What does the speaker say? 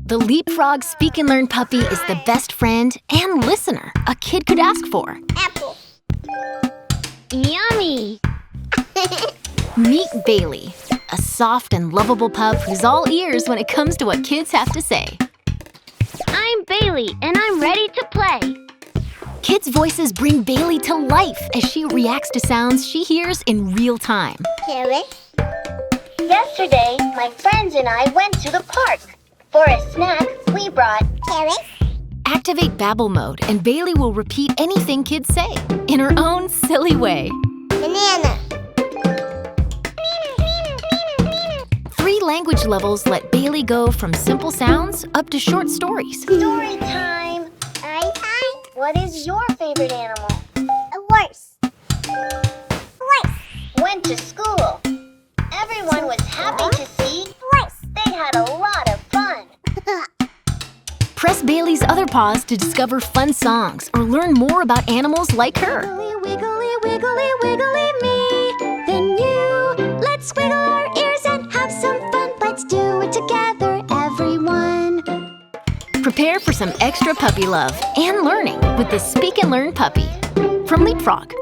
The LeapFrog Speak and Learn puppy is the best friend and listener a kid could ask for. Apple. Yummy. Meet Bailey, a soft and lovable pup who's all ears when it comes to what kids have to say. I'm Bailey, and I'm ready to play. Kids' voices bring Bailey to life as she reacts to sounds she hears in real time. Carrot. Yesterday, my friends and I went to the park. For a snack, we brought carrots. Activate Babble mode, and Bailey will repeat anything kids say in her own silly way. Banana. 3 language levels let Bailey go from simple sounds up to short stories. Story time. What is your favorite animal? A horse. Horse. Went to school. Everyone was happy to see horse. They had a lot of fun. Press Bailey's other paws to discover fun songs or learn more about animals like her. Wiggly, wiggly, wiggly, wiggly me. Then you. Let's wiggle our ears and have some fun. Let's do it together, everyone. Prepare for some extra puppy love and learning with the Speak and Learn puppy from LeapFrog.